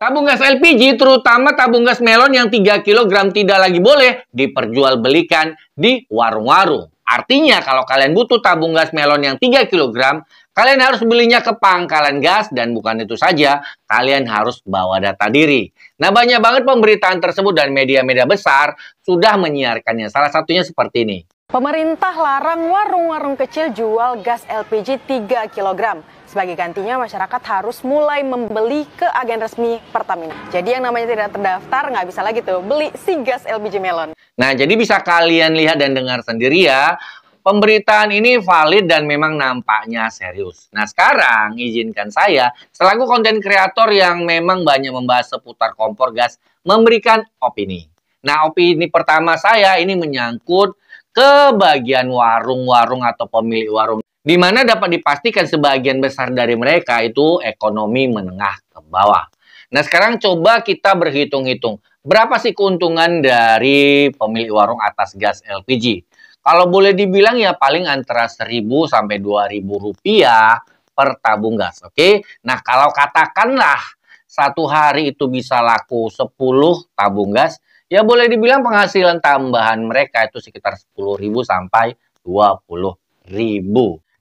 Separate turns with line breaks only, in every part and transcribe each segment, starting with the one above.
Tabung gas LPG, terutama tabung gas melon yang 3 kg tidak lagi boleh diperjualbelikan di warung-warung. Artinya kalau kalian butuh tabung gas melon yang 3 kg, kalian harus belinya ke pangkalan gas dan bukan itu saja, kalian harus bawa data diri. Nah, banyak banget pemberitaan tersebut dan media-media besar sudah menyiarkannya. Salah satunya seperti ini.
Pemerintah larang warung-warung kecil jual gas LPG 3 kg. Sebagai gantinya, masyarakat harus mulai membeli ke agen resmi Pertamina. Jadi yang namanya tidak terdaftar nggak bisa lagi tuh beli si gas LPG melon.
Nah, jadi bisa kalian lihat dan dengar sendiri ya. Pemberitaan ini valid dan memang nampaknya serius. Nah, sekarang izinkan saya, selaku konten kreator yang memang banyak membahas seputar kompor gas, memberikan opini. Nah, opini pertama saya ini menyangkut ke bagian warung-warung atau pemilik warung, di mana dapat dipastikan sebagian besar dari mereka itu ekonomi menengah ke bawah. Nah, sekarang coba kita berhitung-hitung. Berapa sih keuntungan dari pemilik warung atas gas LPG? Kalau boleh dibilang ya paling antara 1.000 sampai 2.000 rupiah per tabung gas, oke? Nah, kalau katakanlah satu hari itu bisa laku 10 tabung gas, ya boleh dibilang penghasilan tambahan mereka itu sekitar 10.000 sampai 20.000.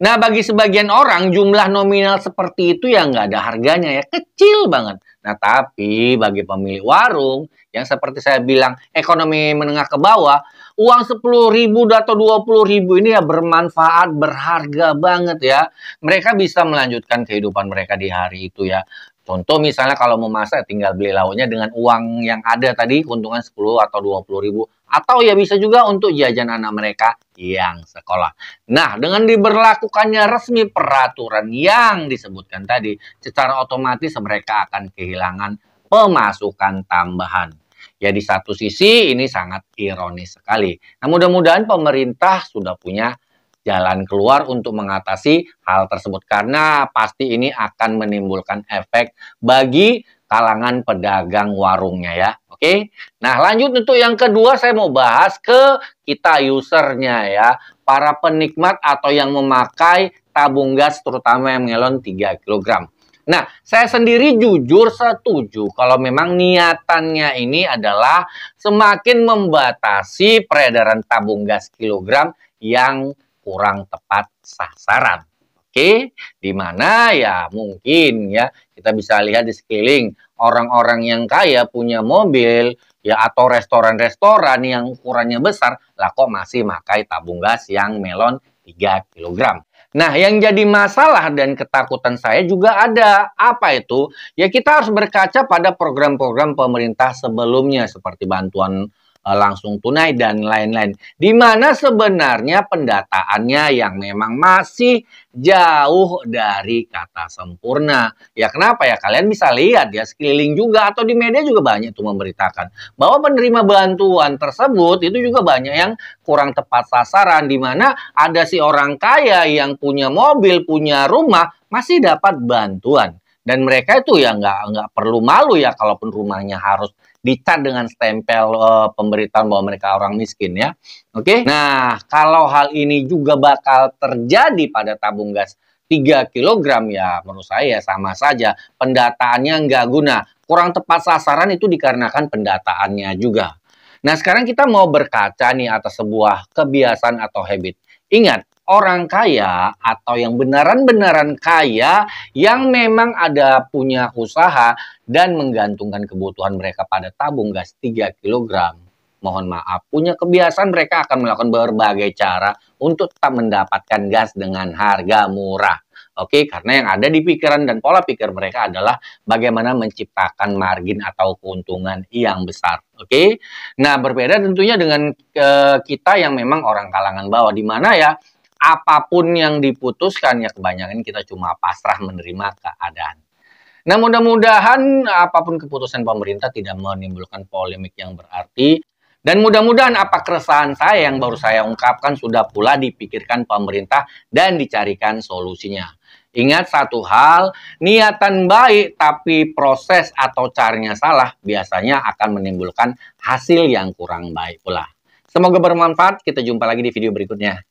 Nah, bagi sebagian orang jumlah nominal seperti itu ya nggak ada harganya ya, kecil banget. Nah, tapi bagi pemilik warung yang seperti saya bilang ekonomi menengah ke bawah, uang 10.000 atau 20.000 ini ya bermanfaat, berharga banget ya. Mereka bisa melanjutkan kehidupan mereka di hari itu ya. Contoh misalnya kalau mau masak tinggal beli lauknya dengan uang yang ada tadi, keuntungan 10 atau 20.000. Atau ya bisa juga untuk jajan anak mereka yang sekolah. Nah, dengan diberlakukannya resmi peraturan yang disebutkan tadi, secara otomatis mereka akan kehilangan pemasukan tambahan. Ya di satu sisi ini sangat ironis sekali. Nah, mudah-mudahan pemerintah sudah punya jalan keluar untuk mengatasi hal tersebut. Karena pasti ini akan menimbulkan efek bagi kalangan pedagang warungnya ya. Oke. Nah, lanjut untuk yang kedua saya mau bahas ke kita usernya ya. Para penikmat atau yang memakai tabung gas terutama yang melon 3 kg. Nah, saya sendiri jujur setuju kalau memang niatannya ini adalah semakin membatasi peredaran tabung gas kilogram yang kurang tepat sasaran. Oke, di mana ya mungkin ya kita bisa lihat di sekeliling orang-orang yang kaya punya mobil ya atau restoran-restoran yang ukurannya besar, lah kok masih pakai tabung gas yang melon 3 kg. Nah, yang jadi masalah dan ketakutan saya juga ada. Apa itu? Ya kita harus berkaca pada program-program pemerintah sebelumnya seperti bantuan langsung tunai dan lain-lain. Di mana sebenarnya pendataannya yang memang masih jauh dari kata sempurna. Ya kenapa ya? Kalian bisa lihat ya sekeliling juga atau di media juga banyak tuh memberitakan bahwa penerima bantuan tersebut itu juga banyak yang kurang tepat sasaran, di mana ada si orang kaya yang punya mobil, punya rumah masih dapat bantuan. Dan mereka itu ya nggak perlu malu ya kalaupun rumahnya harus dicat dengan stempel pemberitaan bahwa mereka orang miskin ya. Oke. Nah, kalau hal ini juga bakal terjadi pada tabung gas 3 kg ya menurut saya sama saja pendataannya nggak guna. Kurang tepat sasaran itu dikarenakan pendataannya juga. Nah, sekarang kita mau berkaca nih atas sebuah kebiasaan atau habit. Ingat, orang kaya atau yang benaran-benaran kaya yang memang ada punya usaha dan menggantungkan kebutuhan mereka pada tabung gas 3 kg. Mohon maaf, punya kebiasaan mereka akan melakukan berbagai cara untuk tetap mendapatkan gas dengan harga murah. Oke, karena yang ada di pikiran dan pola pikir mereka adalah bagaimana menciptakan margin atau keuntungan yang besar. Oke, nah berbeda tentunya dengan kita yang memang orang kalangan bawah, di mana ya apapun yang diputuskan ya kebanyakan kita cuma pasrah menerima keadaan. Nah, mudah-mudahan apapun keputusan pemerintah tidak menimbulkan polemik yang berarti. Dan mudah-mudahan apa keresahan saya yang baru saya ungkapkan sudah pula dipikirkan pemerintah dan dicarikan solusinya. Ingat satu hal, niatan baik tapi proses atau caranya salah biasanya akan menimbulkan hasil yang kurang baik pula. Semoga bermanfaat, kita jumpa lagi di video berikutnya.